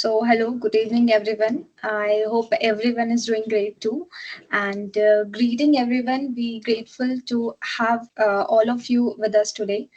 Hello, good evening, everyone. I hope everyone is doing great too. And greeting everyone. Be grateful to have all of you with us today.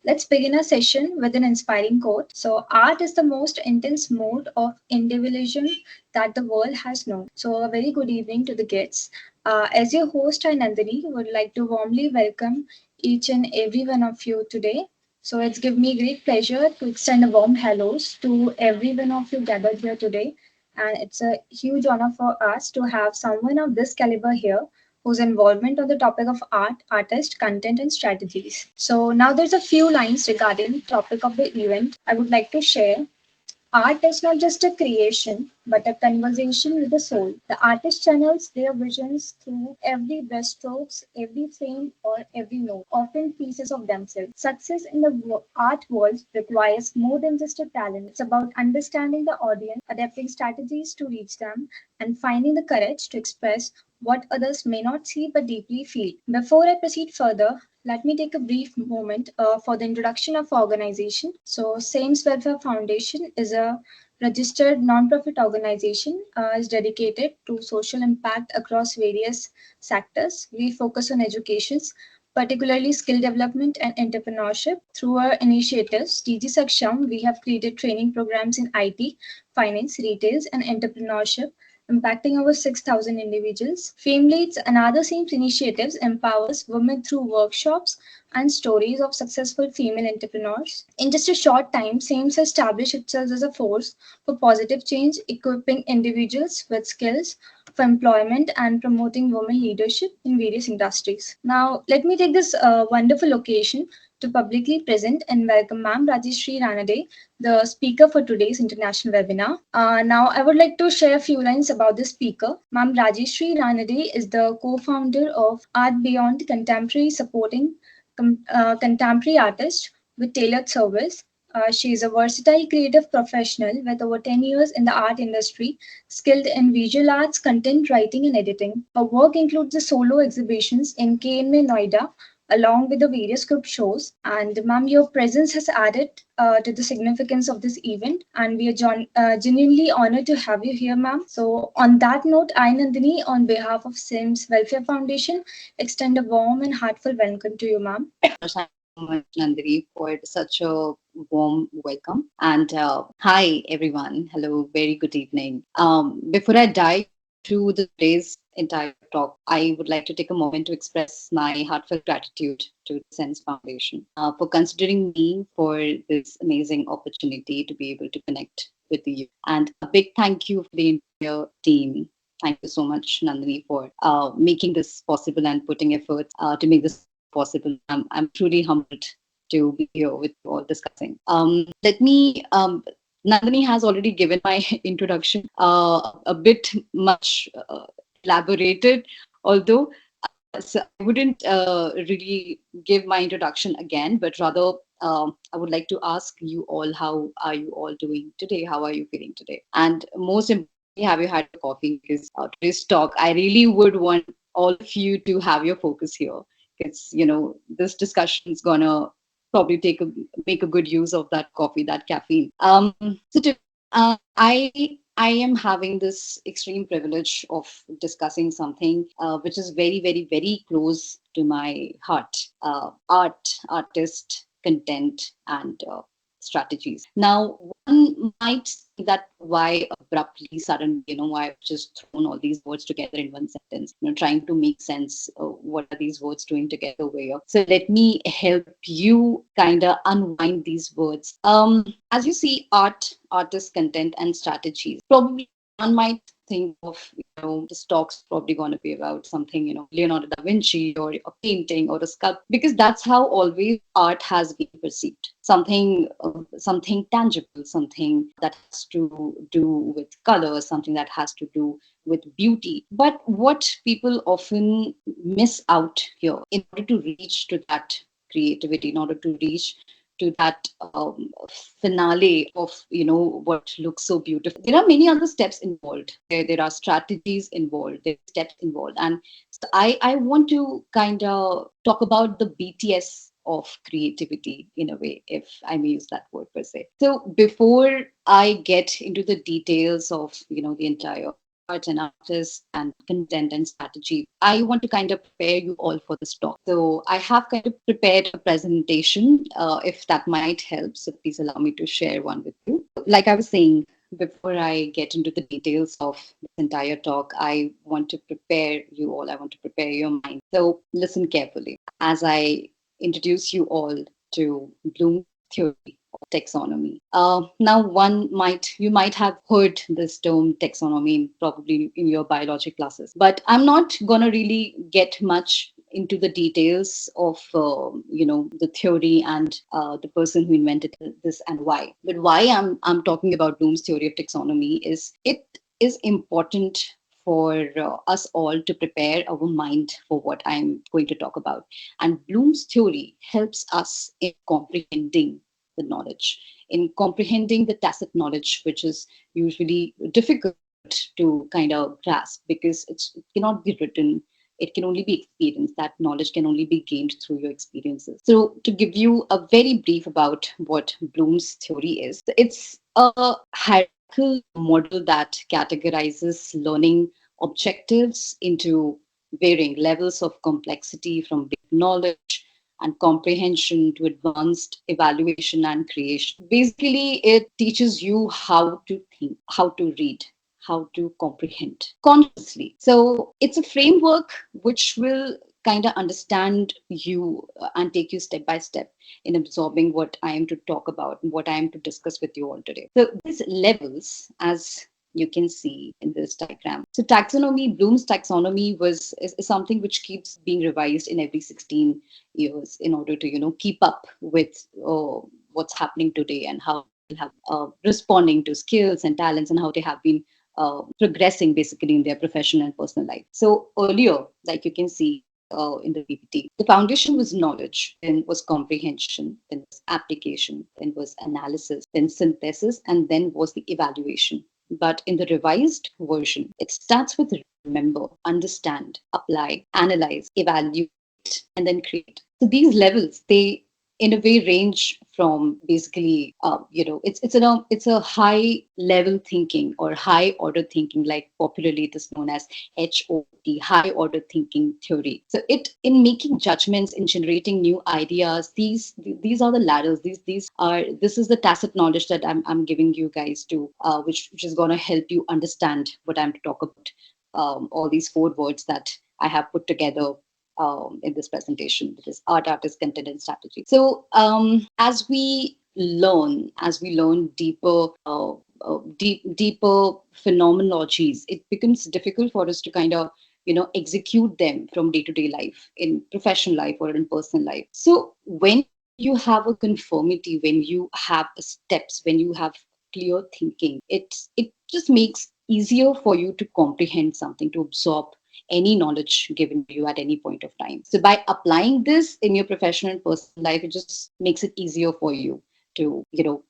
Let's begin our session with an inspiring quote. Art is the most intense mode of individualism that the world has known. A very good evening to the guests. As your host, I Nandini would like to warmly welcome each and every one of you today. It's given me great pleasure to extend a warm hellos to every one of you gathered here today. And it's a huge honor for us to have someone of this caliber here whose involvement on the topic of art, artist, content, and strategies. Now there's a few lines regarding the topic of the event I would like to share. Art is not just a creation, but a conversation with the soul. The artist channels their visions through every brushstrokes, every frame, or every note, often pieces of themselves. Success in the art world requires more than just a talent. It's about understanding the audience, adapting strategies to reach them, and finding the courage to express what others may not see but deeply feel. Before I proceed further, let me take a brief moment for the introduction of organization. SEMS Welfare Foundation is a registered non-profit organization is dedicated to social impact across various sectors. We focus on education, particularly skill development and entrepreneurship. Through our initiatives, TG Saksham, we have created training programs in IT, finance, retails, and entrepreneurship impacting over 6,000 individuals. Fame Leads and other SEAMS initiatives empowers women through workshops and stories of successful female entrepreneurs. In just a short time, SEAMS has established itself as a force for positive change, equipping individuals with skills for employment and promoting women leadership in various industries. Now, let me take this wonderful occasion to publicly present and welcome Ma'am Rajeshri Ranade, the speaker for today's international webinar. Now, I would like to share a few lines about the speaker. Ma'am Rajeshri Ranade is the co-founder of Art Beyond Contemporary, supporting contemporary artists with tailored service. She is a versatile creative professional with over 10 years in the art industry, skilled in visual arts, content writing, and editing. Her work includes the solo exhibitions in KNM Noida, along with the various group shows. And ma'am, your presence has added to the significance of this event, and we are genuinely honored to have you here, ma'am. So, on that note, I, Nandini, on behalf of SIMS Welfare Foundation, extend a warm and heartfelt welcome to you, ma'am. Thank you so much, Nandini, for such a warm welcome. And hi, everyone. Hello, very good evening. Before I dive into the today's entire talk, I would like to take a moment to express my heartfelt gratitude to the Sense Foundation for considering me for this amazing opportunity to be able to connect with you. And a big thank you for the entire team. Thank you so much, Nandini, for making this possible and putting efforts to make this possible. I'm truly humbled to be here with you all discussing. Let me, Nandini has already given my introduction a bit much elaborated, although so I wouldn't really give my introduction again, but rather I would like to ask you all, how are you all doing today? How are you feeling today? And most importantly, have you had a coffee? Because today's talk, I really would want all of you to have your focus here. Because, this discussion is gonna probably make a good use of that coffee, that caffeine. So to, I am having this extreme privilege of discussing something which is very, very, very close to my heart: artist, content, and strategies. Now, one might say that why abruptly, suddenly, why I've just thrown all these words together in one sentence, trying to make sense. What are these words doing together over here? So let me help you kind of unwind these words. As you see, artist, content, and strategies. Probably one might think of, this talk's probably going to be about something, Leonardo da Vinci or a painting or a sculpture, because that's how always art has been perceived. Something tangible, something that has to do with color, something that has to do with beauty. But what people often miss out here, in order to reach to that creativity, in order to reach to that finale of what looks so beautiful, there are many other steps involved. There are strategies involved, there are steps involved. And so I want to kind of talk about the BTS of creativity in a way, if I may use that word per se. So before I get into the details of the entire art and artist and content and strategy, I want to kind of prepare you all for this talk. So I have kind of prepared a presentation, if that might help. So please allow me to share one with you. Like I was saying, before I get into the details of this entire talk, I want to prepare you all. I want to prepare your mind. So listen carefully as I introduce you all to Bloom's theory of taxonomy. Now, you might have heard this term taxonomy probably in your biology classes, but I'm not gonna really get much into the details of the theory and the person who invented this and why. But why I'm talking about Bloom's theory of taxonomy is it is important for us all to prepare our mind for what I'm going to talk about. And Bloom's theory helps us in comprehending the knowledge, in comprehending the tacit knowledge, which is usually difficult to kind of grasp because it cannot be written. It can only be experienced. That knowledge can only be gained through your experiences. So, to give you a very brief about what Bloom's theory is, it's a hierarchical model that categorizes learning objectives into varying levels of complexity from basic knowledge and comprehension to advanced evaluation and creation. Basically, it teaches you how to think, how to read, how to comprehend consciously. So it's a framework which will kind of understand you and take you step by step in absorbing what I am to talk about and what I am to discuss with you all today. So these levels, as you can see in this diagram. So taxonomy, Bloom's taxonomy is something which keeps being revised in every 16 years in order to keep up with what's happening today and how people have responding to skills and talents and how they have been progressing basically in their professional and personal life. So earlier, like you can see in the PPT, the foundation was knowledge, then was comprehension, then was application, then was analysis, then synthesis, and then was the evaluation. But in the revised version, it starts with remember, understand, apply, analyze, evaluate, and then create. So these levels, they in a way range from basically it's a high level thinking or high order thinking, like popularly it is known as HOT, high order thinking theory. So it in making judgments, in generating new ideas, these are the ladders, this is the tacit knowledge that I'm giving you guys to which is going to help you understand what I'm to talk about, all these four words that I have put together in this presentation, which is art, artist, content, and strategy. So as we learn deeper, deeper phenomenologies, it becomes difficult for us to kind of execute them from day to day life, in professional life or in personal life. So when you have a conformity, when you have steps, when you have clear thinking, it just makes easier for you to comprehend something, to absorb any knowledge given to you at any point of time. So by applying this in your professional and personal life, it just makes it easier for you to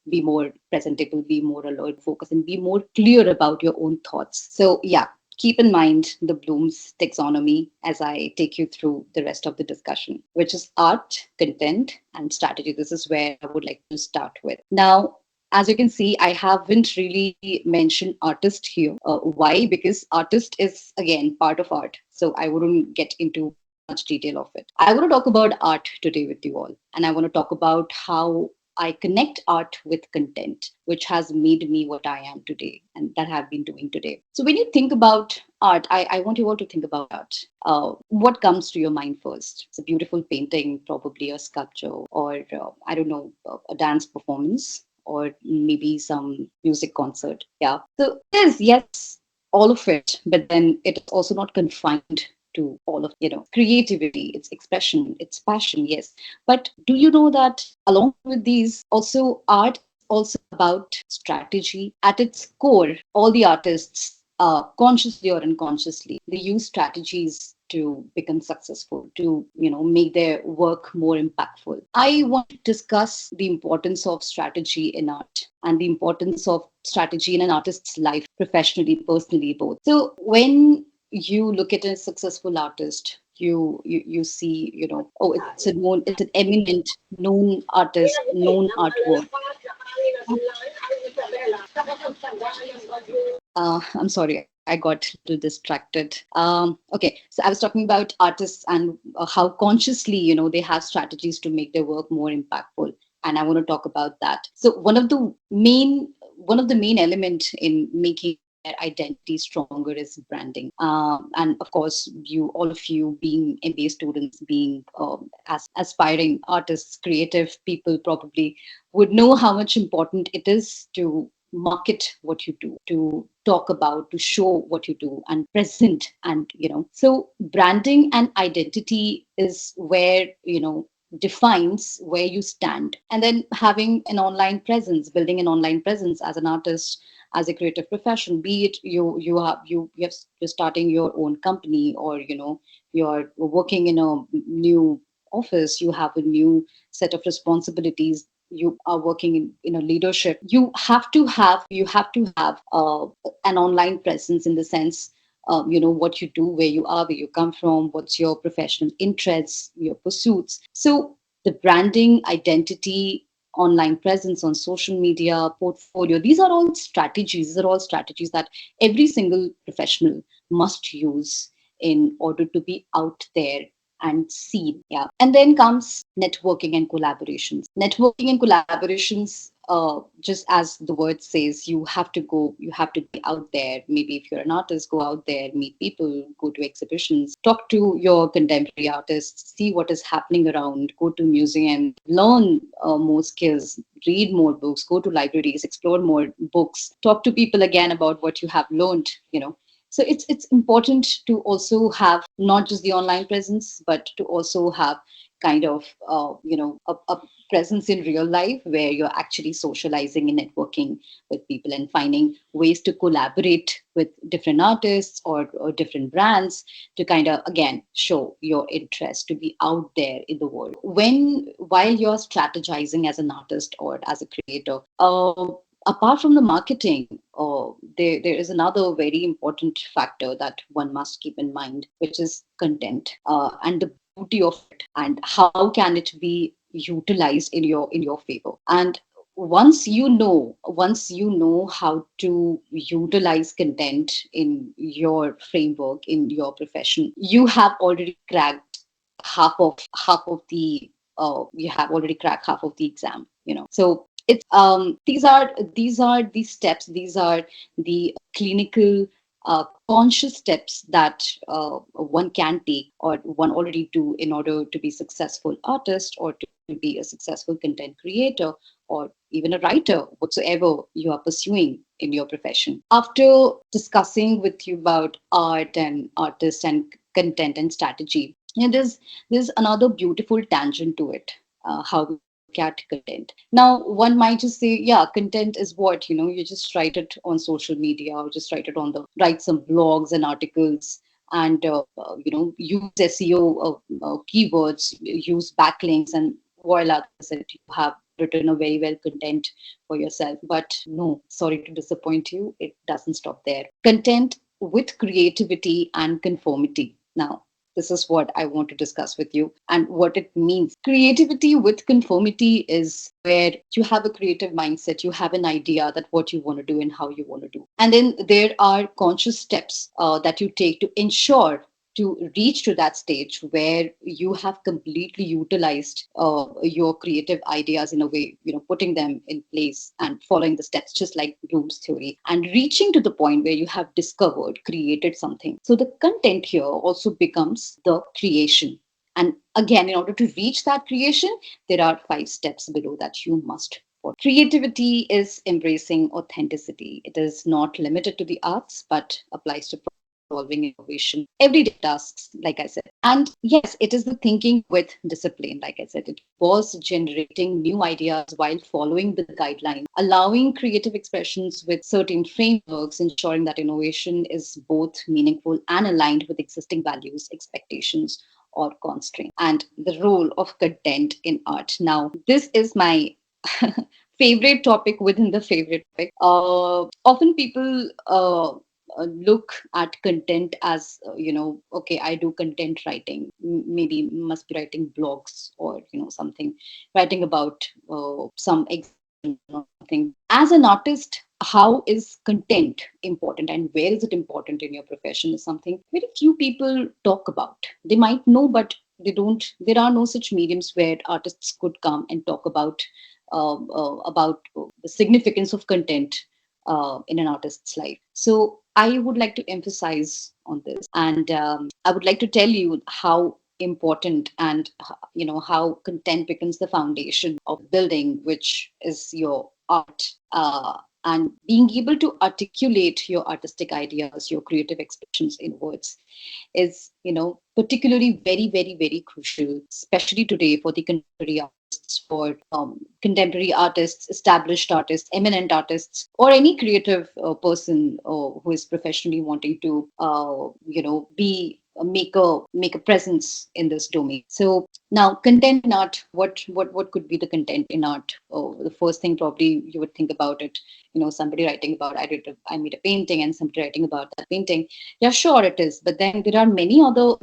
be more presentable, be more alert, focus, and be more clear about your own thoughts. So yeah, keep in mind the Bloom's taxonomy as I take you through the rest of the discussion, which is art, content, and strategy. This is where I would like to start with. Now, as you can see, I haven't really mentioned artist here. Why? Because artist is again part of art. So I wouldn't get into much detail of it. I want to talk about art today with you all. And I want to talk about how I connect art with content, which has made me what I am today and that I've been doing today. So when you think about art, I want you all to think about art. What comes to your mind first? It's a beautiful painting, probably a sculpture, or I don't know, a dance performance, or maybe some music concert. Yeah. So it is, yes, all of it, but then it is also not confined to all of creativity, its expression, its passion, yes. But do you know that along with these, also art also about strategy? At its core, all the artists, consciously or unconsciously, they use strategies to become successful, to make their work more impactful. I want to discuss the importance of strategy in art and the importance of strategy in an artist's life, professionally, personally, both. So when you look at a successful artist, you see, oh, it's an eminent known artist, known artwork. I'm sorry, I got a little distracted. Okay, so I was talking about artists and how consciously, they have strategies to make their work more impactful, and I want to talk about that. So one of the main element in making their identity stronger is branding. And of course, all of you being MBA students, being as aspiring artists, creative people, probably would know how much important it is to market what you do, to talk about, to show what you do and present. And so branding and identity is where, defines where you stand. And then having an online presence, building an online presence as an artist, as a creative professional, be it you're starting your own company, or you're working in a new office, you have a new set of responsibilities, you are working in a leadership, you have to have an online presence, in the sense, what you do, where you are, where you come from, what's your professional interests, your pursuits. So the branding, identity, online presence on social media, portfolio, these are all strategies that every single professional must use in order to be out there and seen. Yeah. And then comes networking and collaborations. Networking and collaborations, just as the word says, you have to be out there. Maybe if you're an artist, go out there, meet people, go to exhibitions, talk to your contemporary artists, see what is happening around, go to museums, learn more skills, read more books, go to libraries, explore more books, talk to people again about what you have learned. So it's important to also have not just the online presence, but to also have kind of a presence in real life, where you're actually socializing and networking with people and finding ways to collaborate with different artists, or different brands, to kind of again show your interest, to be out there in the world. While you're strategizing as an artist or as a creator, apart from the marketing, there is another very important factor that one must keep in mind, which is content, and the beauty of it, and how can it be utilized in your favor. And once you know how to utilize content in your framework, in your profession, you have already cracked half of the exam. So it's these are the steps, these are the clinical, conscious steps that one can take, or one already do, in order to be successful artist, or to be a successful content creator, or even a writer, whatsoever you are pursuing in your profession. After discussing with you about art and artists and content and strategy, there's another beautiful tangent to it, how we look at content. Now, one might just say, yeah, content is what, you just write it on social media, or just write some blogs and articles, and use SEO keywords, use backlinks, and voila, that's it. You have written a very well content for yourself. But no, sorry to disappoint you, it doesn't stop there. Content with creativity and conformity. Now, this is what I want to discuss with you and what it means. Creativity with conformity is where you have a creative mindset, you have an idea that what you want to do and how you want to do. And then there are conscious steps that you take to ensure to reach to that stage where you have completely utilized your creative ideas in a way, putting them in place and following the steps, just like Bloom's theory, and reaching to the point where you have discovered, created something. So the content here also becomes the creation. And again, in order to reach that creation, there are 5 steps below that you must follow. Creativity is embracing authenticity. It is not limited to the arts, but applies to solving innovation, everyday tasks, like I said. And yes, it is the thinking with discipline, like I said. It was generating new ideas while following the guidelines, allowing creative expressions with certain frameworks, ensuring that innovation is both meaningful and aligned with existing values, expectations, or constraints. And the role of content in art. Now, this is my favorite topic within the favorite topic. Often people look at content as, okay, I do content writing, maybe must be writing blogs or something, writing about some exhibition or something. But as an artist, how is content important and where is it important in your profession is something very few people talk about. They might know, but they don't. There are no such mediums where artists could come and talk about the significance of content in an artist's life. So I would like to emphasize on this, and I would like to tell you how important and how content becomes the foundation of building, which is your art. And being able to articulate your artistic ideas, your creative expressions in words is, particularly very, very, very crucial, especially today for the contemporary artists, established artists, eminent artists, or any creative person who is professionally wanting to, be make a presence in this domain. So now, content in art. What could be the content in art? Oh, the first thing probably you would think about it. Somebody writing about I made a painting, and somebody writing about that painting. Yeah, sure it is, but then there are many other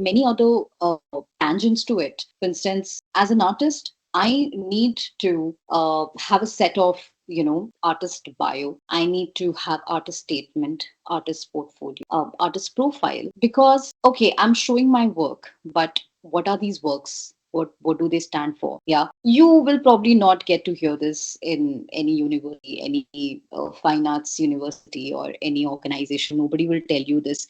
tangents to it. For instance, as an artist, I need to have a set of artist bio. I need to have artist statement, artist portfolio, artist profile, because okay, I'm showing my work, but what are these works? What do they stand for? Yeah, you will probably not get to hear this in any university, any fine arts university, or any organization. Nobody will tell you this,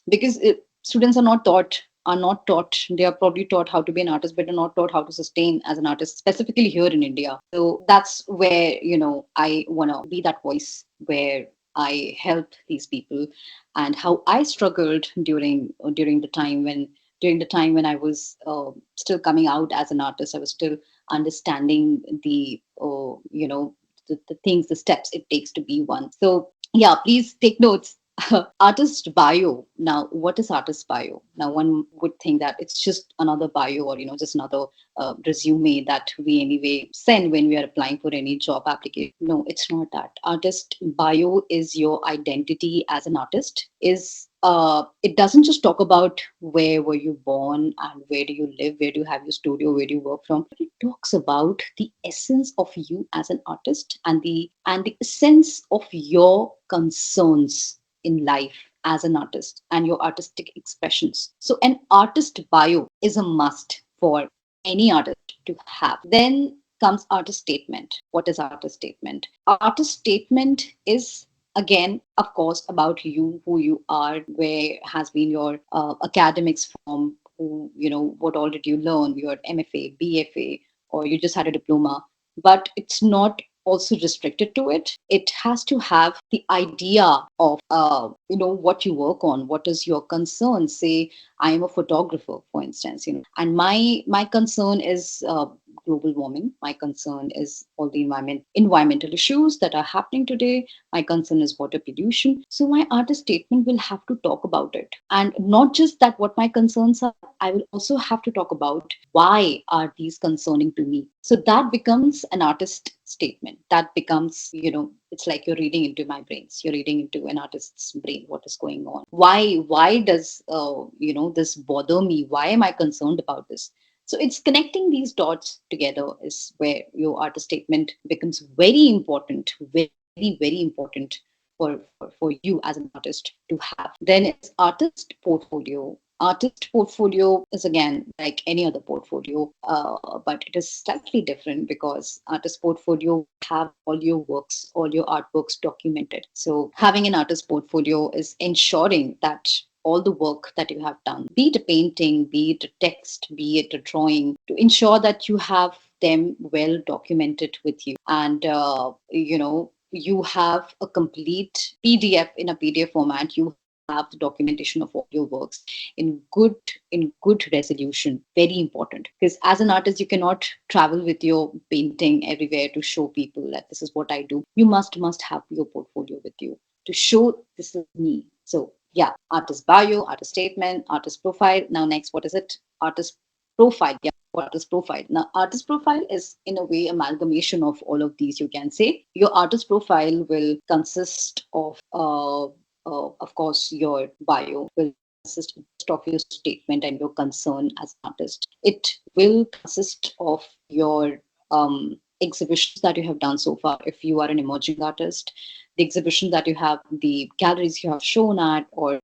because students are not taught. They are probably taught how to be an artist, but are not taught how to sustain as an artist, specifically here in India. So that's where I want to be that voice, where I help these people, and how I struggled during the time when I was still coming out as an artist. I was still understanding the things, the steps it takes to be one. So yeah, please take notes. Artist bio. Now, what is artist bio? Now, one would think that it's just another bio, or just another resume that we anyway send when we are applying for any job application. No, it's not that. Artist bio is your identity as an artist. It doesn't just talk about where were you born and where do you live, where do you have your studio, where do you work from. But it talks about the essence of you as an artist, and the essence of your concerns in life as an artist and your artistic expressions. So an artist bio is a must for any artist to have. Then comes artist statement. What is artist statement? Artist statement is, again, of course, about you, who you are, where has been your academics from, who, what all did you learn, your MFA, BFA, or you just had a diploma. But it's not also restricted to it. It has to have the idea of, what you work on, what is your concern. Say, I am a photographer, for instance, and my concern is global warming. My concern is all the environmental issues that are happening today. My concern is water pollution. So my artist statement will have to talk about it. And not just that what my concerns are, I will also have to talk about why are these concerning to me. So that becomes an artist statement. That becomes, it's like you're reading into my brains. You're reading into an artist's brain. What is going on? Why does, this bother me? Why am I concerned about this? So it's connecting these dots together is where your artist statement becomes very important, very, very important for you as an artist to have. Then it's artist portfolio. Artist portfolio is again like any other portfolio, but it is slightly different because artist portfolio have all your works, all your artworks documented. So having an artist portfolio is ensuring that all the work that you have done, be it a painting, be it a text, be it a drawing, to ensure that you have them well documented with you. And, you have a complete PDF in a PDF format. You have the documentation of all your works in good resolution. Very important, because as an artist you cannot travel with your painting everywhere to show people that this is what I do. You must have your portfolio with you to show this is me. So yeah, artist bio, artist statement, artist profile. Now next, what is it? Artist profile. Yeah, artist profile. Now artist profile is in a way amalgamation of all of these. You can say your artist profile will consist of of course, your bio will consist just of your statement and your concern as an artist. It will consist of your exhibitions that you have done so far. If you are an emerging artist, the exhibition that you have, the galleries you have shown at, or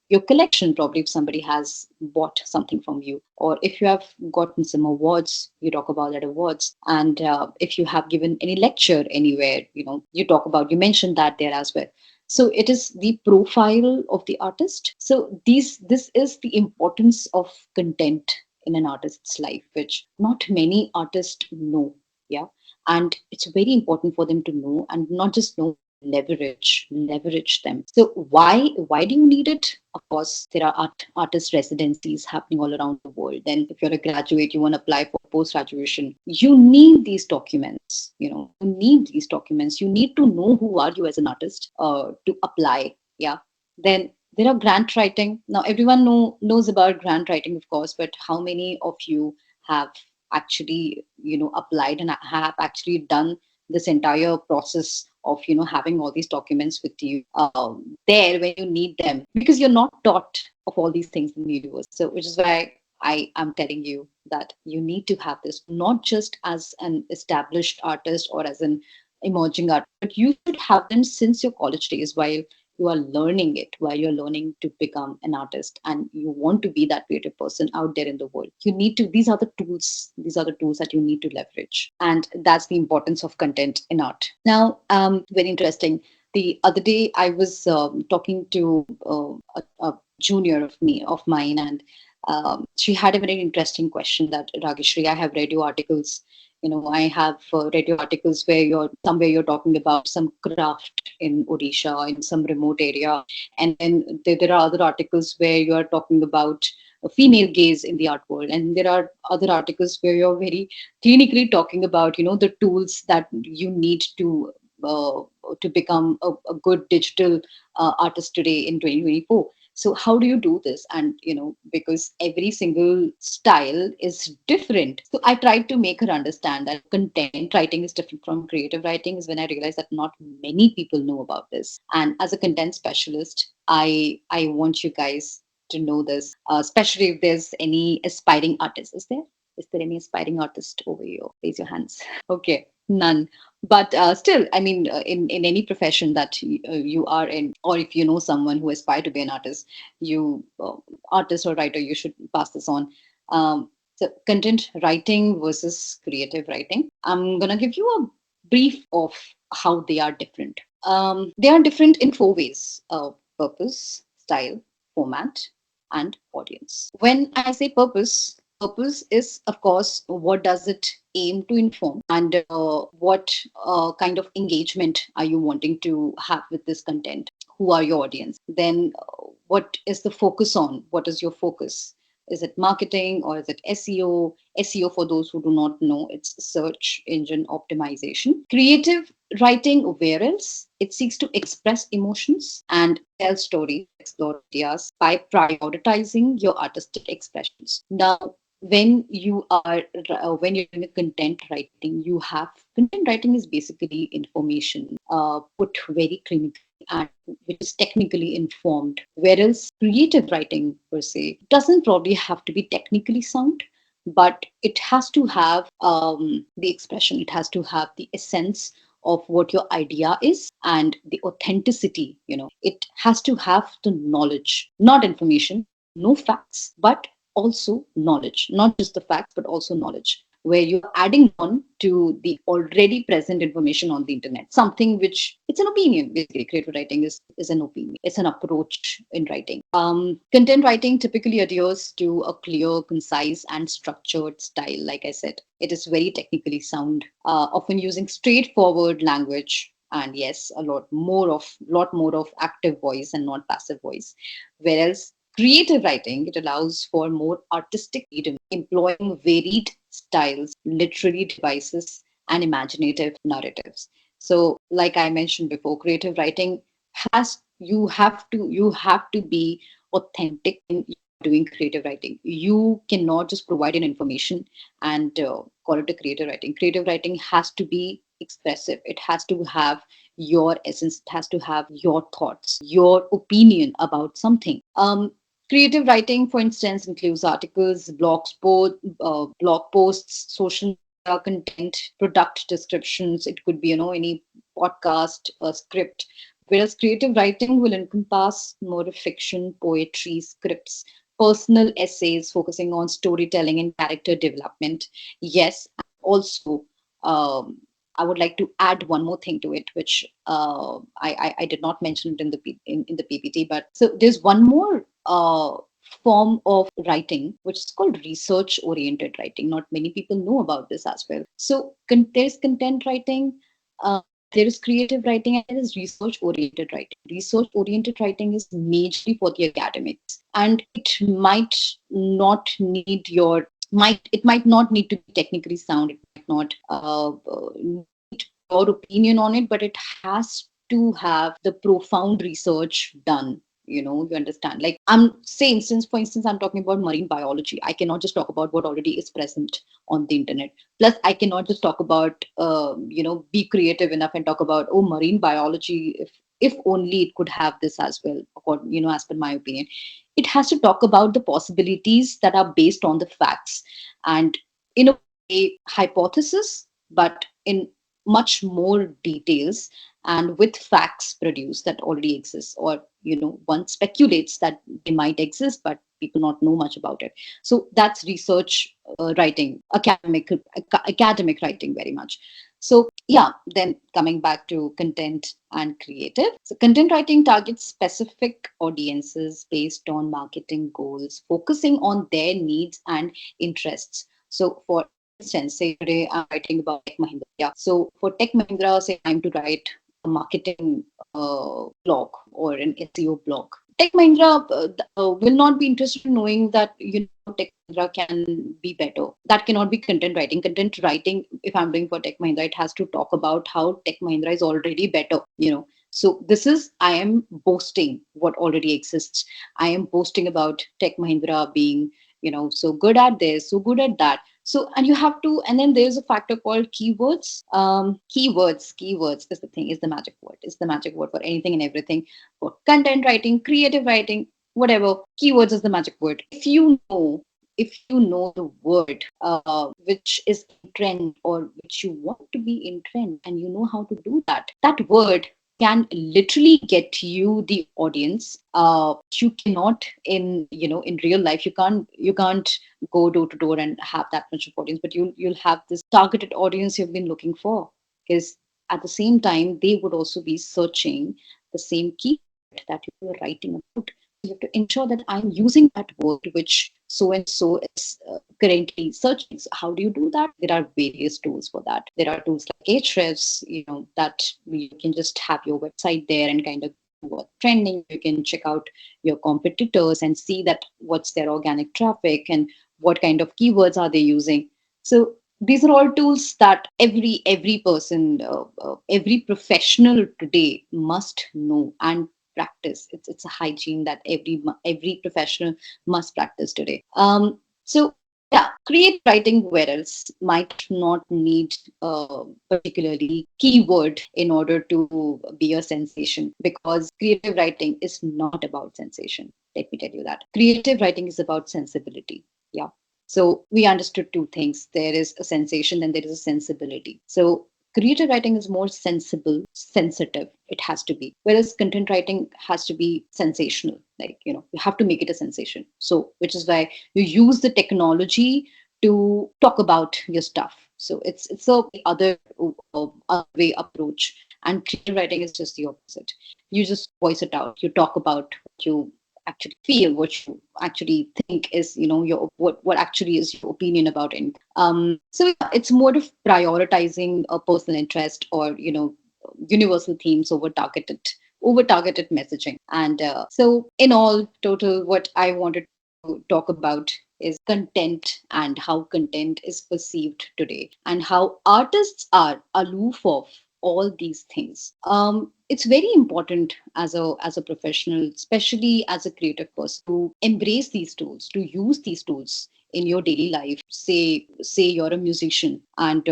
your collection, probably if somebody has bought something from you, or if you have gotten some awards, you talk about that awards. And if you have given any lecture anywhere, you talk about, you mentioned that there as well. So it is the profile of the artist. So this is the importance of content in an artist's life, which not many artists know. Yeah. And it's very important for them to know, and not just know, leverage them. So why do you need it? Of course, there are artist residencies happening all around the world. Then if you're a graduate, you want to apply for post graduation, you need these documents. You need these documents. You need to know who are you as an artist to apply. Yeah. Then there are grant writing. Now everyone knows about grant writing, of course, but how many of you have actually applied and have actually done this entire process of having all these documents with you there when you need them, because you're not taught of all these things in the universe. So which is why I am telling you that you need to have this, not just as an established artist or as an emerging artist, but you should have them since your college days, while you are learning it, while you're learning to become an artist and you want to be that creative person out there in the world. You need to, these are the tools that you need to leverage. And that's the importance of content in art. Now, very interesting. The other day I was talking to a junior of mine, and she had a very interesting question that, Rageshri, I have read your articles. I have read your articles where you're talking about some craft in Odisha, in some remote area. And then there are other articles where you are talking about a female gaze in the art world. And there are other articles where you're very clinically talking about, the tools that you need to become a good digital artist today in 2024. So how do you do this? And because every single style is different, so I tried to make her understand that content writing is different from creative writing. Is when I realized that not many people know about this. And as a content specialist, I want you guys to know this, especially if there's any aspiring artist. Is there any aspiring artist over here? Raise your hands. Okay, none. But still, I mean, in any profession that you are in, or if you know someone who aspire to be an artist, you artist or writer, you should pass this on. So content writing versus creative writing, I'm gonna give you a brief of how they are different. They are different in four ways: purpose, style, format, and audience. When I say purpose is, of course, what does it aim to inform, and what kind of engagement are you wanting to have with this content? Who are your audience? Then what is the focus on? What is your focus? Is it marketing or is it SEO? SEO, for those who do not know, it's search engine optimization. Creative writing, where else? It seeks to express emotions and tell stories, explore ideas by prioritizing your artistic expressions. Now, when you're doing a content writing, you have content writing is basically information put very clinically and which is technically informed, whereas creative writing per se doesn't probably have to be technically sound, but it has to have the expression, it has to have the essence of what your idea is, and the authenticity. It has to have the knowledge, not information, no facts, but also knowledge, not just the facts but also knowledge, where you're adding on to the already present information on the internet, something which, it's an opinion. Basically, creative writing is an opinion, it's an approach in writing. Content writing typically adheres to a clear, concise, and structured style. Like I said, it is very technically sound, often using straightforward language, and yes, a lot more of active voice and not passive voice. Whereas creative writing, it allows for more artistic freedom, employing varied styles, literary devices, and imaginative narratives. So, like I mentioned before, creative writing you have to be authentic in doing creative writing. You cannot just provide an information and call it a creative writing. Creative writing has to be expressive. It has to have your essence. It has to have your thoughts, your opinion about something. Creative writing, for instance, includes articles, blog posts, social media content, product descriptions. It could be, any podcast, a script. Whereas creative writing will encompass more of fiction, poetry, scripts, personal essays focusing on storytelling and character development. Yes, also, um, I would like to add one more thing to it, which I did not mention it in the in the PPT. But so there's one more form of writing, which is called research oriented writing. Not many people know about this as well. So there's content writing. Uh, there is creative writing and there is research oriented writing. Research oriented writing is majorly for the academics, and it might not need your might it might not need to be technically sound. It might not need your opinion on it, but it has to have the profound research done. You understand, like, for instance, I'm talking about marine biology. I cannot just talk about what already is present on the internet. Plus, I cannot just talk about be creative enough and talk about, oh, marine biology, if only it could have this as well, as per my opinion. It has to talk about the possibilities that are based on the facts, and in a way hypothesis, but in much more details, and with facts produced that already exist, or one speculates that they might exist but people not know much about it. So that's research writing, academic writing, very much. So yeah, then coming back to content and creative. So content writing targets specific audiences based on marketing goals, focusing on their needs and interests. So for instance, say today I'm writing about Tech Mahindra. Yeah. So for Tech Mahindra, say I'm to write a marketing blog or an SEO blog. Tech Mahindra will not be interested in knowing that Tech Mahindra can be better. That cannot be content writing. Content writing, if I'm doing for Tech Mahindra, it has to talk about how Tech Mahindra is already better. So this is, I am boasting what already exists. I am boasting about Tech Mahindra being so good at this, so good at that. So, and you have to, and then there's a factor called keywords. Keywords is the thing, is the magic word, is the magic word for anything and everything, for content writing, creative writing, whatever. Keywords is the magic word. If you know the word which is in trend, or which you want to be in trend, and you know how to do that, that word can literally get you the audience. You cannot, in real life, you can't go door to door and have that much of audience, but you'll have this targeted audience you've been looking for, because at the same time they would also be searching the same keyword that you are writing about. You have to ensure that I'm using that word which so and so is currently searching. So how do you do that? There are various tools for that. There are tools like Ahrefs, that you can just have your website there and kind of what's trending. You can check out your competitors and see that what's their organic traffic and what kind of keywords are they using. So these are all tools that every person, every professional today must know and practice. It's a hygiene that every professional must practice today. So yeah, creative writing, where else, might not need particularly keyword in order to be a sensation, because creative writing is not about sensation. Let me tell you that creative writing is about sensibility. Yeah. So we understood two things. There is a sensation, then there is a sensibility. So creative writing is more sensible, sensitive. It has to be. Whereas content writing has to be sensational. Like, you have to make it a sensation. So, which is why you use the technology to talk about your stuff. So it's a other way approach. And creative writing is just the opposite. You just voice it out. You talk about what you actually feel, what you actually think is, your what actually is your opinion about it. So yeah, it's more of prioritizing a personal interest, or universal themes over targeted messaging. And so in all total, what I wanted to talk about is content, and how content is perceived today, and how artists are aloof of all these things. It's very important as a professional, especially as a creative person, to embrace these tools, to use these tools in your daily life. Say you're a musician, and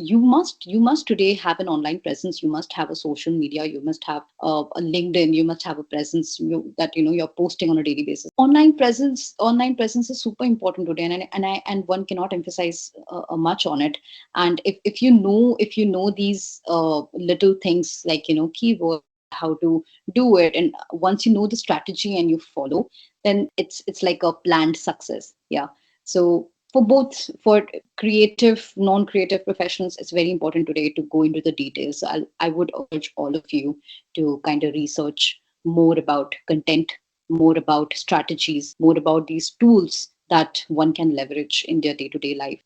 you must today have an online presence. You must have a social media. You must have a LinkedIn. You must have a presence that you're posting on a daily basis. Online presence is super important today, and one cannot emphasize much on it. And if you know these little things, like keywords, how to do it, and once you know the strategy and you follow, then it's like a planned success. Yeah. So for both, for creative, non-creative professionals, it's very important today to go into the details. So I would urge all of you to kind of research more about content, more about strategies, more about these tools that one can leverage in their day-to-day life.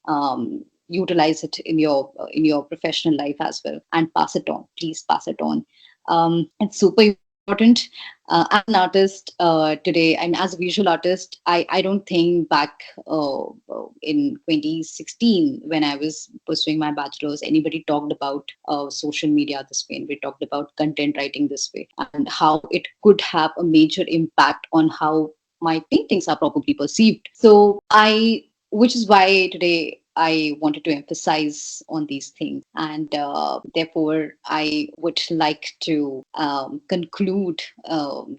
Utilize it in your professional life as well, and pass it on. Please pass it on. It's super important. As an artist today, and as a visual artist, I don't think back in 2016 when I was pursuing my bachelor's, anybody talked about social media this way, and we talked about content writing this way, and how it could have a major impact on how my paintings are probably perceived. So which is why today I wanted to emphasize on these things. And therefore, I would like to conclude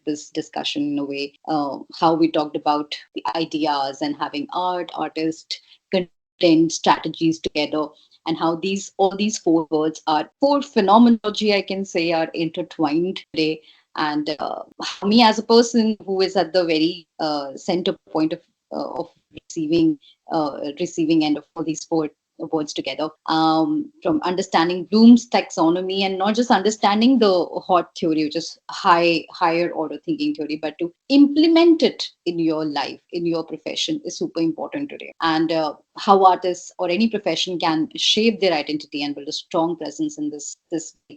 this discussion in a way, how we talked about the ideas and having artist, content, strategies together, and how all these four words are four phenomenology, I can say, are intertwined today. And how me as a person who is at the very center point of receiving receiving end of all these four words together, from understanding Bloom's taxonomy, and not just understanding the hot theory, which is higher order thinking theory, but to implement it in your life, in your profession, is super important today. And how artists or any profession can shape their identity and build a strong presence in this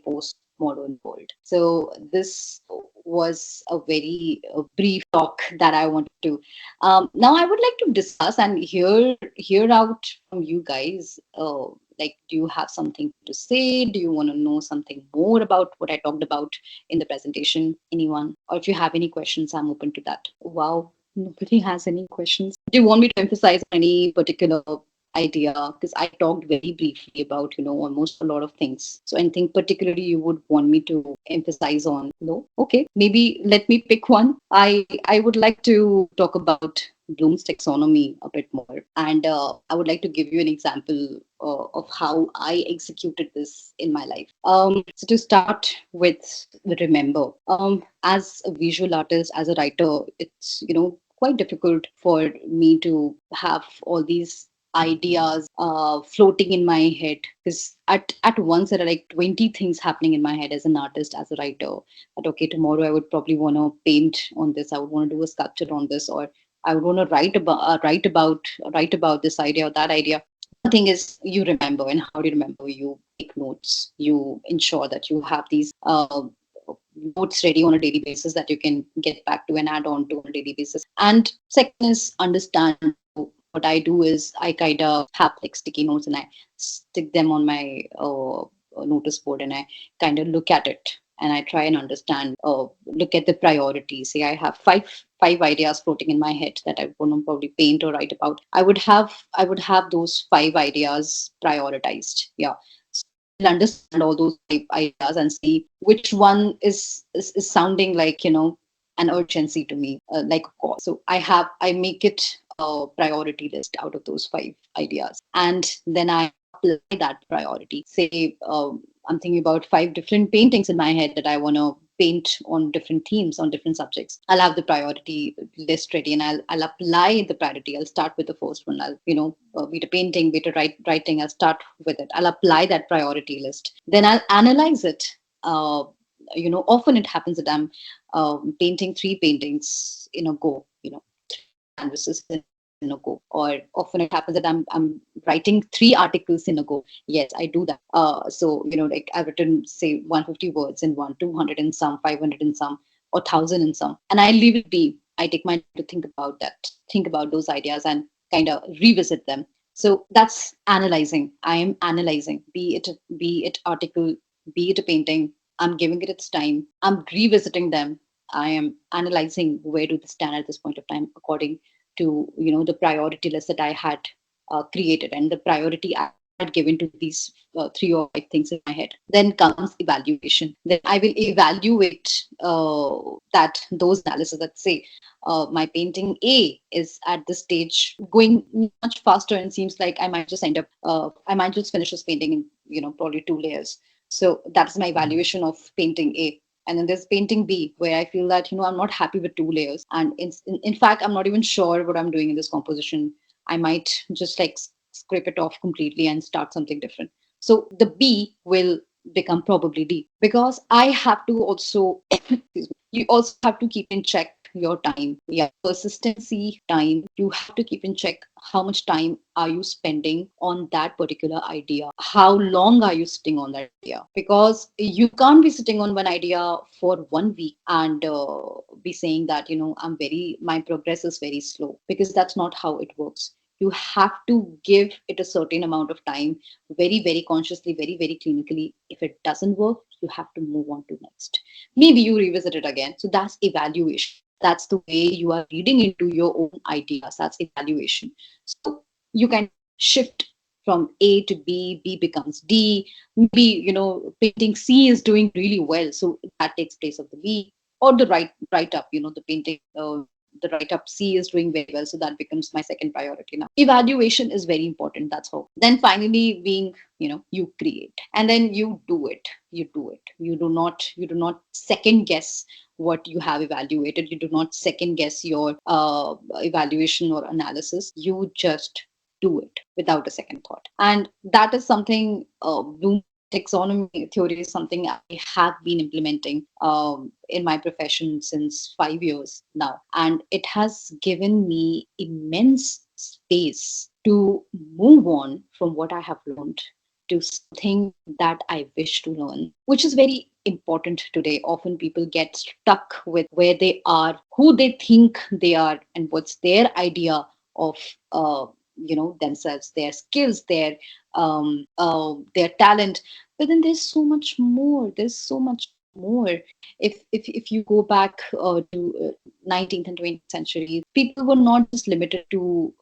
post modern world. So this was a very brief talk that I wanted to. Now I would like to discuss and hear out from you guys. Like, do you have something to say? Do you want to know something more about what I talked about in the presentation? Anyone? Or if you have any questions, I'm open to that. Wow, nobody has any questions. Do you want me to emphasize on any particular idea? Because I talked very briefly about, almost a lot of things. So anything particularly you would want me to emphasize on? No? Okay, maybe let me pick one. I would like to talk about Bloom's taxonomy a bit more. And I would like to give you an example of how I executed this in my life. So to start with, remember, as a visual artist, as a writer, it's, quite difficult for me to have all these ideas floating in my head, because at once there are like 20 things happening in my head as an artist, as a writer. That okay, tomorrow I would probably want to paint on this, I would want to do a sculpture on this, or I would want to write about this idea or that idea. The thing is, you remember. And how do you remember? You take notes, you ensure that you have these notes ready on a daily basis that you can get back to and add on to on a daily basis. And second is understand. What I do is I kind of have like sticky notes, and I stick them on my notice board, and I kind of look at it, and I try and understand, look at the priorities. Say I have five ideas floating in my head that I want to probably paint or write about. I would have those five ideas prioritized. Yeah. So I'll understand all those five ideas and see which one is sounding like, an urgency to me, like a cause. So I make it a priority list out of those five ideas, and then I apply that priority. Say I'm thinking about five different paintings in my head that I want to paint on different themes, on different subjects. I'll have the priority list ready, and I'll apply the priority. I'll start with the first one. I'll, be it a painting, be it a writing. I'll start with it. I'll apply that priority list. Then I'll analyze it. Often it happens that I'm painting three paintings in a go. Three canvases in a go. Or often it happens that I'm writing three articles in a go. Yes, I do that. So like I've written say 150 words in one, 200 in some, 500 in some, or 1,000 in some, and I leave it be. I take my time to think about that, think about those ideas, and kind of revisit them. So that's analyzing. I am analyzing, be it article, be it a painting. I'm giving it its time. I'm revisiting them. I am analyzing where do they stand at this point of time according to the priority list that I had created, and the priority start giving to these three or five things in my head. Then comes evaluation. Then I will evaluate that those analysis that say my painting A is at this stage going much faster, and seems like I might just finish this painting in probably two layers. So that's my evaluation of painting A. And then there's painting B, where I feel that I'm not happy with two layers, and in fact I'm not even sure what I'm doing in this composition. I might just like scrape it off completely and start something different. So the B will become probably D, because I have to also excuse me, you also have to keep in check your time. Yeah, persistency, time. You have to keep in check how much time are you spending on that particular idea. How long are you sitting on that idea? Because you can't be sitting on one idea for 1 week and be saying that my progress is very slow, because that's not how it works. You have to give it a certain amount of time, very very consciously, very very clinically. If it doesn't work, you have to move on to next. Maybe you revisit it again. So that's evaluation. That's the way you are reading into your own ideas. That's evaluation. So you kind of shift from A to B, B becomes D. Maybe painting C is doing really well, so that takes place of the B. Or the write up, the painting the write up C is doing very well, so that becomes my second priority. Now evaluation is very important. That's how. Then finally, being you create, and then you do it. You do not second guess what you have evaluated. You do not second guess your evaluation or analysis. You just do it without a second thought. And that is something, Bloom taxonomy theory is something I have been implementing in my profession since 5 years now. And it has given me immense space to move on from what I have learned to something that I wish to learn, which is very important today. Often people get stuck with where they are, who they think they are, and what's their idea of themselves, their skills, their talent. But then there's so much more. There's so much more. If you go back to 19th and 20th century, people were not just limited to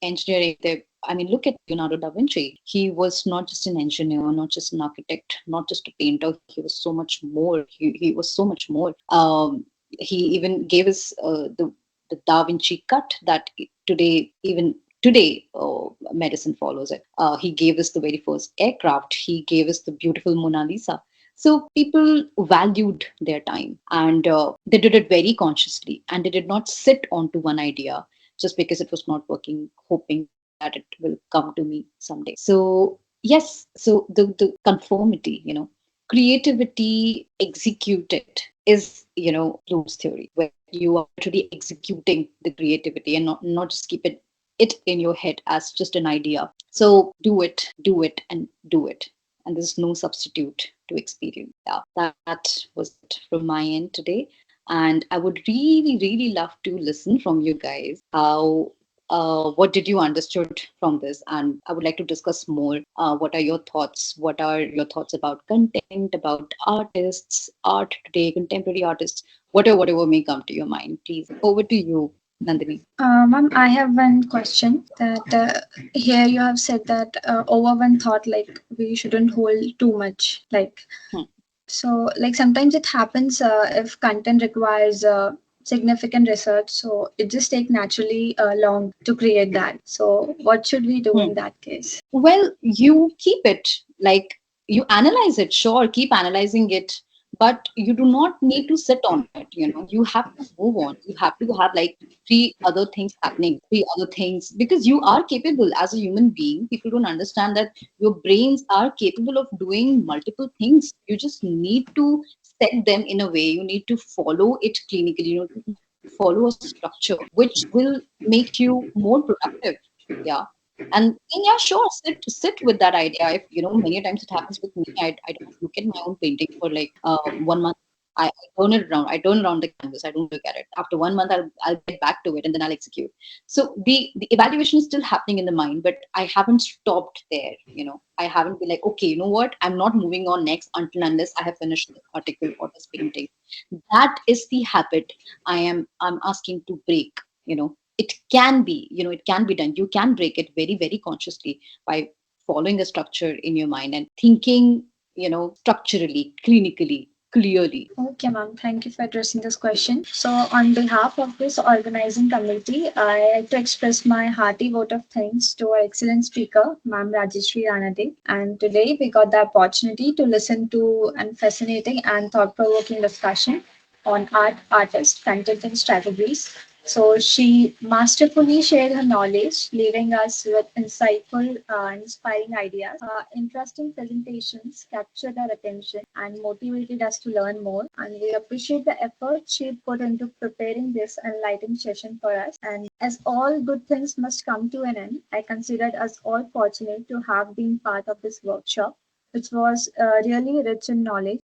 engineering. I mean, look at Leonardo da Vinci. He was not just an engineer, not just an architect, not just a painter. He was so much more. He was so much more. He even gave us the Da Vinci cut that even today medicine follows it. He gave us the very first aircraft. He gave us the beautiful Mona Lisa. So people valued their time, and they did it very consciously, and they did not sit onto one idea just because it was not working, hoping that it will come to me someday. So yes, so the conformity, creativity executed is, Bloom's theory, where you are literally executing the creativity and not just keep it in your head as just an idea. So do it, and do it. And there's no substitute to experience. Yeah, that was it from my end today. And I would really, really love to listen from you guys. How what did you understood from this? And I would like to discuss more. What are your thoughts? What are your thoughts about content, about artists, art today, contemporary artists, whatever may come to your mind? Please, over to you, Nandini. Ma'am, I have one question that here you have said that over one thought, like we shouldn't hold too much. Hmm. So, like sometimes it happens if content requires significant research, so it just take naturally long to create that. So, what should we do Hmm. in that case? Well, you keep it, like you analyze it, sure, keep analyzing it, but you do not need to sit on it. You have to move on. You have to have like three other things happening, three other things, because you are capable as a human being. People don't understand that your brains are capable of doing multiple things. You just need to set them in a way. You need to follow it clinically. You need to follow a structure which will make you more productive. Yeah. And then, yeah, sure, sit with that idea. If many times it happens with me, I don't look at my own painting for like 1 month. I turn it around. I turn around the canvas. I don't look at it. After 1 month, I'll get back to it, and then I'll execute. So the evaluation is still happening in the mind, but I haven't stopped there. I haven't been like, okay, you know what? I'm not moving on next until unless I have finished this article or this painting. That is the habit I'm asking to break. It can be done. You can break it very very consciously by following a structure in your mind and thinking, structurally, clinically, clearly. Okay, ma'am. Thank you for addressing this question. So, on behalf of this organizing committee, I like to express my hearty vote of thanks to our excellent speaker, Ma'am Rajeshri Ranade. And today we got the opportunity to listen to a fascinating and thought-provoking discussion on art, artists, content, and strategies. So she masterfully shared her knowledge, leaving us with insightful, inspiring ideas. Interesting presentations captured our attention and motivated us to learn more. And we appreciate the effort she put into preparing this enlightening session for us. And as all good things must come to an end, I considered us all fortunate to have been part of this workshop, which was really rich in knowledge